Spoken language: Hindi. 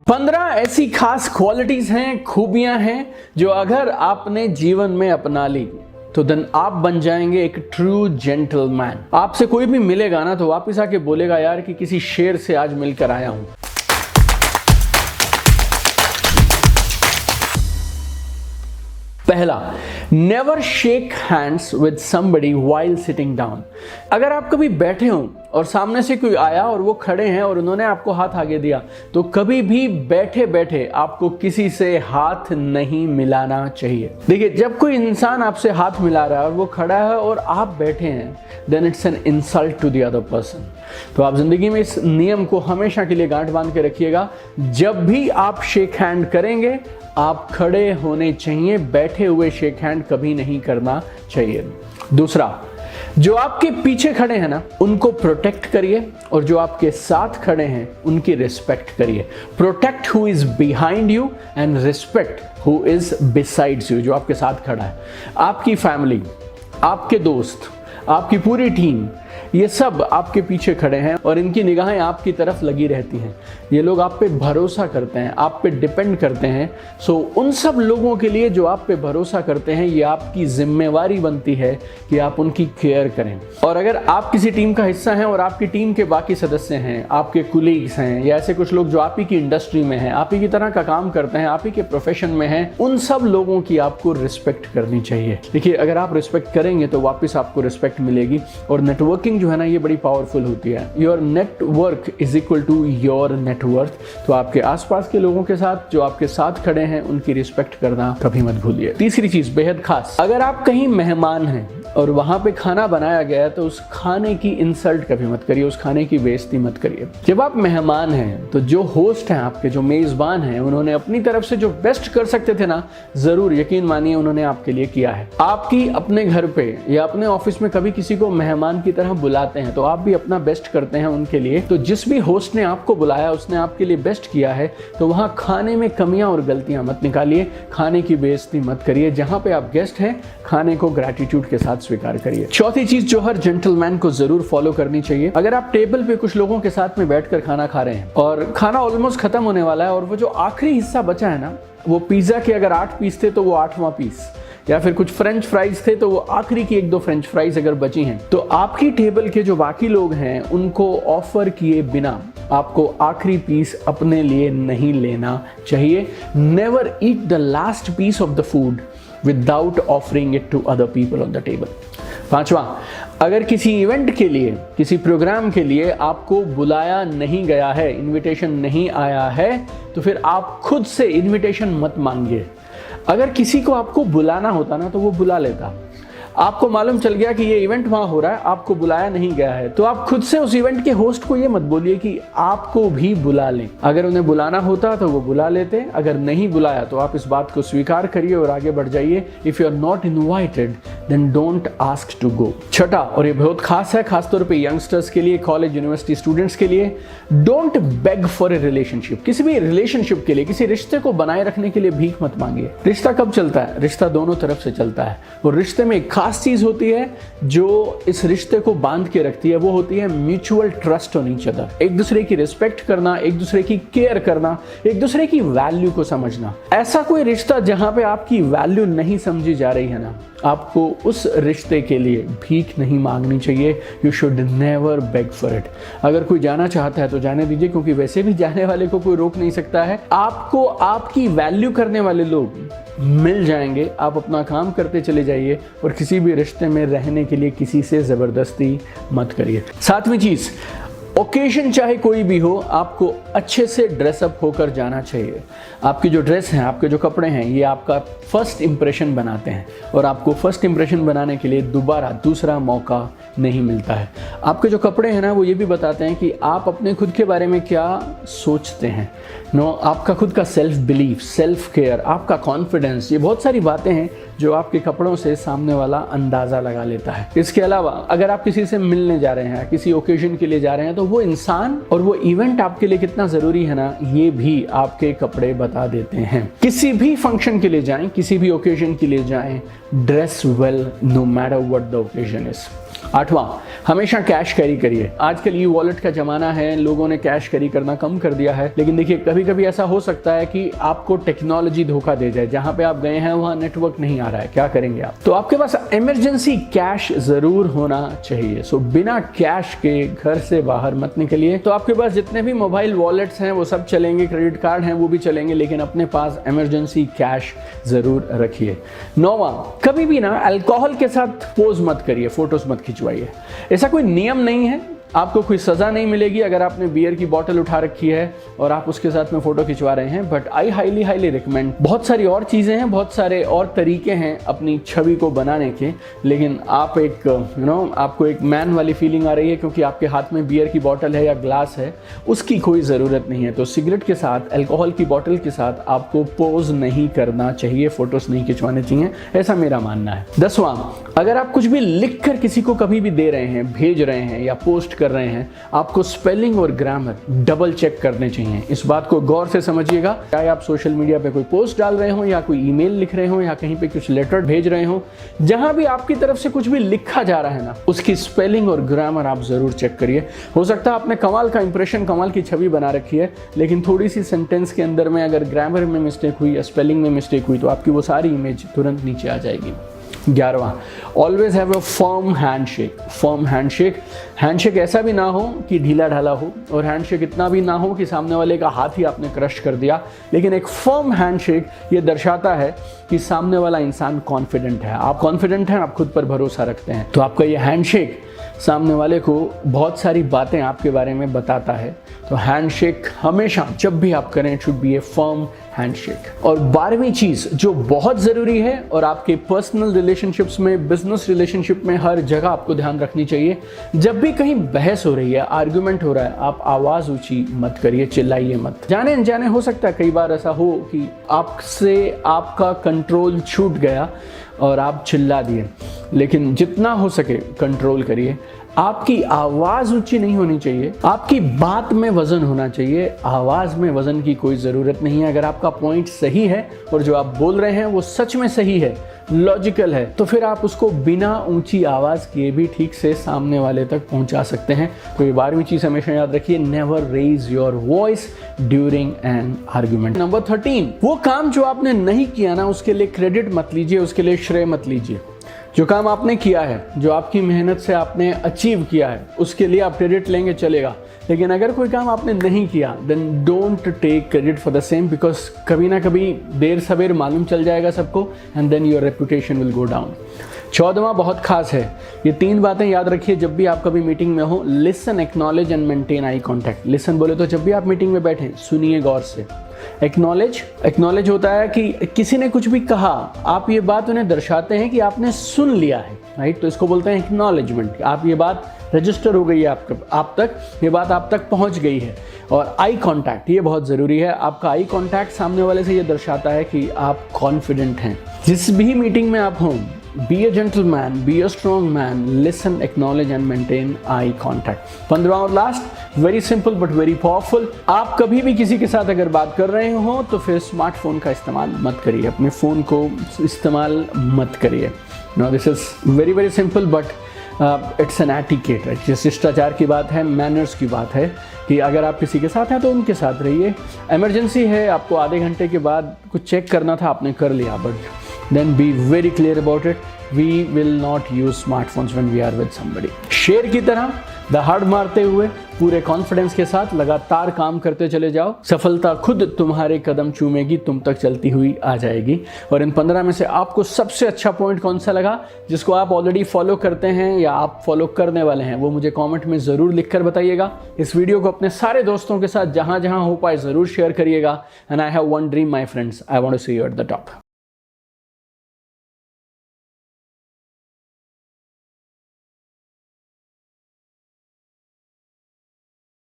15 ऐसी खास क्वालिटीज हैं, खूबियां हैं जो अगर आपने जीवन में अपना ली तो देन आप बन जाएंगे एक ट्रू जेंटलमैन। आपसे कोई भी मिलेगा ना तो वापस आके बोलेगा यार कि किसी शेर से आज मिलकर आया हूं। पहला, never shake hands with somebody while sitting down. अगर आप कभी बैठे हो और सामने से कोई आया और वो खड़े हैं और उन्होंने आपको हाथ आगे दिया तो कभी भी बैठे बैठे आपको किसी से हाथ नहीं मिलाना चाहिए। देखिए, जब कोई इंसान आपसे हाथ मिला रहा है और वो खड़ा है और आप बैठे हैं, then it's an insult to the other person. तो आप जिंदगी में इस नियम को हमेशा के लिए गांठ बांध के रखिएगा। जब भी आप शेक हैंड करेंगे आप खड़े होने चाहिए, बैठे हुए शेक हैंड कभी नहीं करना चाहिए। दूसरा, जो आपके पीछे खड़े हैं ना उनको प्रोटेक्ट करिए और जो आपके साथ खड़े हैं उनकी रिस्पेक्ट करिए। Protect who is behind you and respect who is besides you. जो आपके साथ खड़ा है, आपकी फैमिली, आपके दोस्त, आपकी पूरी टीम, ये सब आपके पीछे खड़े हैं और इनकी निगाहें आपकी तरफ लगी रहती हैं। ये लोग आप पे भरोसा करते हैं, आप पे डिपेंड करते हैं। सो उन सब लोगों के लिए जो आप पे भरोसा करते हैं, ये आपकी जिम्मेवारी बनती है कि आप उनकी केयर करें। और अगर आप किसी टीम का हिस्सा हैं और आपकी टीम के बाकी सदस्य हैं, आपके कुलीग्स हैं या ऐसे कुछ लोग जो आप ही की इंडस्ट्री में हैं, आप ही की तरह का काम करते हैं, आप ही के प्रोफेशन में हैं, उन सब लोगों की आपको रिस्पेक्ट करनी चाहिए। देखिए, अगर आप रिस्पेक्ट करेंगे तो वापस आपको रिस्पेक्ट मिलेगी। और नेटवर्किंग जो है ना, ये बड़ी पावरफुल होती है। Your network is equal to your net worth. तो आपके आसपास के लोगों के साथ जो आपके साथ खड़े हैं उनकी रिस्पेक्ट करना कभी मत भूलिए। तीसरी चीज बेहद खास, अगर आप कहीं मेहमान हैं और वहां पे खाना बनाया गया है तो उस खाने की इंसल्ट कभी मत करिए, उस खाने की बेइज्जती मत करिए। जब आप मेहमान हैं तो जो होस्ट हैं, आपके जो मेजबान हैं, उन्होंने अपनी तरफ से जो बेस्ट कर सकते थे ना, जरूर यकीन मानिए उन्होंने आपके लिए किया है। आपकी अपने घर पे या अपने ऑफिस में कभी किसी को मेहमान की तरह बुलाते हैं तो आप भी अपना बेस्ट करते हैं उनके लिए। तो जिस भी होस्ट ने आपको बुलाया उसने आपके लिए बेस्ट किया है, तो वहां खाने में कमियां और गलतियां मत निकालिए, खाने की बेइज्जती मत करिए। जहां पे आप गेस्ट हैं, खाने को ग्रैटिट्यूड के साथ स्वीकार करिए। चौथी चीज जो हर जेंटलमैन को जरूर फॉलो करनी चाहिए, अगर आप टेबल पे कुछ लोगों के साथ में बैठकर खाना खा रहे हैं और खाना ऑलमोस्ट खत्म होने वाला है और वो जो आखिरी हिस्सा बचा है ना, वो पिज्जा के अगर 8 पीस थे तो वो 8वां पीस, या फिर कुछ फ्रेंच फ्राइज थे तो वो आखिरी की 1-2 फ्रेंच फ्राइज अगर बची हैं, तो आपकी टेबल के जो बाकी लोग हैं उनको ऑफर किए बिना आपको आखिरी पीस अपने लिए नहीं लेना चाहिए। Never eat the last piece of the food without offering it to other people on the table. पांचवा, अगर किसी इवेंट के लिए, किसी प्रोग्राम के लिए आपको बुलाया नहीं गया है, इनविटेशन नहीं आया है, तो फिर आप खुद से इनविटेशन मत मांगिए। अगर किसी को आपको बुलाना होता ना तो वो बुला लेता। आपको मालूम चल गया कि ये इवेंट वहां हो रहा है, आपको बुलाया नहीं गया है, तो आप खुद से उस इवेंट के होस्ट को ये मत बोलिए कि आपको भी बुला लें। अगर उन्हें बुलाना होता तो वो बुला लेते, अगर नहीं बुलाया तो आप इस बात को स्वीकार करिए और आगे बढ़ जाइए। If you are not invited then don't ask to go. छठा, और ये बहुत खास है, खासतौर पे यंगस्टर्स के लिए, कॉलेज यूनिवर्सिटी स्टूडेंट्स के लिए, don't bag for a relationship. किसी भी रिलेशनशिप के लिए, किसी रिश्ते को बनाए रखने के लिए भीख मत मांगिए। रिश्ता कब चलता है? रिश्ता दोनों तरफ से चलता है। और रिश्ते में एक खास चीज होती है जो इस रिश्ते को बांध के रखती है, वो होती है mutual trust on each other. एक दूसरे की रिस्पेक्ट करना, एक दूसरे की केयर करना, एक दूसरे की वैल्यू को समझना। ऐसा कोई रिश्ता जहां पे आपकी वैल्यू नहीं समझी जा रही है ना, आपको उस रिश्ते के लिए भीख नहीं मांगनी चाहिए। You should never bag for it. अगर कोई जाना चाहता है तो जाने दीजिए, क्योंकि वैसे भी जाने वाले को कोई रोक नहीं सकता है। आपको आपकी वैल्यू करने वाले लोग मिल जाएंगे, आप अपना काम करते चले जाइए और किसी भी रिश्ते में रहने के लिए किसी से जबरदस्ती मत करिए। सातवीं चीज, ओकेजन चाहे कोई भी हो, आपको अच्छे से ड्रेसअप होकर जाना चाहिए। आपकी जो ड्रेस है, आपके जो कपड़े हैं, ये आपका फर्स्ट इंप्रेशन बनाते हैं और आपको फर्स्ट इंप्रेशन बनाने के लिए दोबारा दूसरा मौका नहीं मिलता है। आपके जो कपड़े हैं ना, वो ये भी बताते हैं कि आप अपने खुद के बारे में क्या सोचते हैं। आपका खुद का सेल्फ बिलीफ, सेल्फ केयर, आपका कॉन्फिडेंस, ये बहुत सारी बातें हैं जो आपके कपड़ों से सामने वाला अंदाज़ा लगा लेता है। इसके अलावा अगर आप किसी से मिलने जा रहे हैं, किसी ओकेजन के लिए जा रहे हैं, तो वो इंसान और वो इवेंट आपके लिए कितना ज़रूरी है ना, ये भी आपके कपड़े बता देते हैं। किसी भी फंक्शन के लिए जाएं, किसी भी ओकेजन के लिए जाएं, dress well no matter what the occasion is. 8वां, हमेशा कैश कैरी करिए। आजकल ई वॉलेट का जमाना है, लोगों ने कैश कैरी करना कम कर दिया है, लेकिन देखिए कभी कभी ऐसा हो सकता है कि आपको टेक्नोलॉजी धोखा दे जाए। जहां पे आप गए हैं वहां नेटवर्क नहीं आ रहा है, क्या करेंगे आप? तो आपके पास इमरजेंसी कैश जरूर होना चाहिए। सो बिना कैश के घर से बाहर मत निकलिए। तो आपके पास जितने भी मोबाइल वॉलेट्स हैं वो सब चलेंगे, क्रेडिट कार्ड हैं वो भी चलेंगे, लेकिन अपने पास इमरजेंसी कैश जरूर रखिए। 9वां, कभी भी ना अल्कोहल के साथ पोज मत करिए, फोटोज मत खिंचवाइए। ऐसा कोई नियम नहीं है, आपको कोई सज़ा नहीं मिलेगी अगर आपने बियर की बोतल उठा रखी है और आप उसके साथ में फ़ोटो खिंचवा रहे हैं, बट आई हाईली रिकमेंड। बहुत सारी और चीज़ें हैं, बहुत सारे और तरीके हैं अपनी छवि को बनाने के, लेकिन आप एक आपको एक मैन वाली फीलिंग आ रही है क्योंकि आपके हाथ में बियर की बोतल है या ग्लास है, उसकी कोई ज़रूरत नहीं है। तो सिगरेट के साथ, अल्कोहल की बोतल के साथ आपको पोज नहीं करना चाहिए, फ़ोटोज़ नहीं खिंचवाने चाहिए, ऐसा मेरा मानना है। 10वां, अगर आप कुछ भी लिख कर किसी को कभी भी दे रहे हैं, भेज रहे हैं या पोस्ट कर रहे हैं, आपको स्पेलिंग और ग्रामर डबल चेक करने चाहिए। इस बात को गौर से समझिएगा। चाहे आप सोशल मीडिया पे कोई पोस्ट डाल रहे हो या कोई ईमेल लिख रहे हो या कहीं पे कुछ लेटर भेज रहे हो, जहां भी आपकी तरफ से कुछ भी लिखा जा रहा है ना, उसकी स्पेलिंग और ग्रामर आप जरूर चेक करिए। हो सकता है आपने कमाल का इंप्रेशन, कमाल की छवि बना रखी है, लेकिन थोड़ी सी सेंटेंस के अंदर में अगर ग्रामर में मिस्टेक हुई या स्पेलिंग में मिस्टेक हुई तो आपकी वो सारी इमेज तुरंत नीचे आ जाएगी। 11वां, always have a firm handshake. Firm handshake ऐसा भी ना हो कि ढीला ढाला हो, और हैंडशेक इतना भी ना हो कि सामने वाले का हाथ ही आपने क्रश कर दिया, लेकिन एक फर्म हैंडशेक ये दर्शाता है कि सामने वाला इंसान कॉन्फिडेंट है। आप कॉन्फिडेंट हैं, आप खुद पर भरोसा रखते हैं, तो आपका ये हैंडशेक सामने वाले को बहुत सारी बातें आपके बारे में बताता है। तो हैंडशेक हमेशा जब भी आप करें, it should be A firm handshake. और 12वीं चीज़ जो बहुत ज़रूरी है और आपके पर्सनल रिलेशनशिप्स में, बिजनेस रिलेशनशिप में, हर जगह आपको ध्यान रखनी चाहिए, जब भी कहीं बहस हो रही है, आर्गुमेंट हो रहा है, आप आवाज़ ऊंची मत करिए, चिल्लाइए मत। जाने अनजाने हो सकता है कई बार ऐसा हो कि आपसे आपका कंट्रोल छूट गया और आप चिल्ला दिए, लेकिन जितना हो सके कंट्रोल करिए। आपकी आवाज़ ऊंची नहीं होनी चाहिए, आपकी बात में वजन होना चाहिए, आवाज़ में वजन की कोई ज़रूरत नहीं है। अगर आपका पॉइंट सही है और जो आप बोल रहे हैं वो सच में सही है, लॉजिकल है, तो फिर आप उसको बिना ऊंची आवाज़ किए भी ठीक से सामने वाले तक पहुंचा सकते हैं। तो ये 12वीं चीज़ हमेशा याद रखिए, never raise your voice during an argument. Number 13, वो काम जो आपने नहीं किया ना, उसके लिए क्रेडिट मत लीजिए, उसके लिए श्रेय मत लीजिए। जो काम आपने किया है, जो आपकी मेहनत से आपने अचीव किया है, उसके लिए आप क्रेडिट लेंगे चलेगा, लेकिन अगर कोई काम आपने नहीं किया, then don't take credit for the same, because कभी ना कभी देर सवेर मालूम चल जाएगा सबको, and then your reputation will go down. 14वां बहुत खास है, ये 3 बातें याद रखिए जब भी आप कभी मीटिंग में हो। Listen, acknowledge and maintain eye contact. Listen बोले तो जब भी आप मीटिंग में बैठे सुनिए गौर से। एक्नॉलेज होता है कि किसी ने कुछ भी कहा, आप ये बात उन्हें दर्शाते हैं कि आपने सुन लिया है, राइट? तो इसको बोलते हैं एक्नॉलेजमेंट। आप ये बात रजिस्टर हो गई है आप तक, ये बात आप तक पहुंच गई है। और आई कांटेक्ट, ये बहुत ज़रूरी है। आपका आई कांटेक्ट सामने वाले से ये दर्शाता है कि आप कॉन्फिडेंट हैं। जिस भी मीटिंग में आप हों, be a gentleman, be a strong man, listen, acknowledge and maintain eye contact. 15वां और last, very simple but very powerful. आप कभी भी किसी के साथ अगर बात कर रहे हो तो फिर स्मार्टफोन का इस्तेमाल मत करिए, अपने फ़ोन को इस्तेमाल मत करिए। Now this is very very simple but it's an etiquette, right? ये शिष्टाचार की बात है, मैनर्स की बात है कि अगर आप किसी के साथ हैं तो उनके साथ रहिए। इमरजेंसी है, आपको आधे घंटे के बाद कुछ चेक करना था, आपने कर लिया, but then be very clear about it. We will not use smartphones when we are with somebody. शेर की तरह दहाड़ मारते हुए पूरे कॉन्फिडेंस के साथ लगातार काम करते चले जाओ, सफलता खुद तुम्हारे कदम चूमेगी, तुम तक चलती हुई आ जाएगी। और इन 15 में से आपको सबसे अच्छा पॉइंट कौन सा लगा, जिसको आप ऑलरेडी फॉलो करते हैं या आप फॉलो करने वाले हैं, वो मुझे कमेंट में ज़रूर लिखकर बताइएगा। इस वीडियो को अपने सारे दोस्तों के साथ जहां जहां हो पाए ज़रूर शेयर करिएगा। And I have one dream my friends, I want to see you at the top.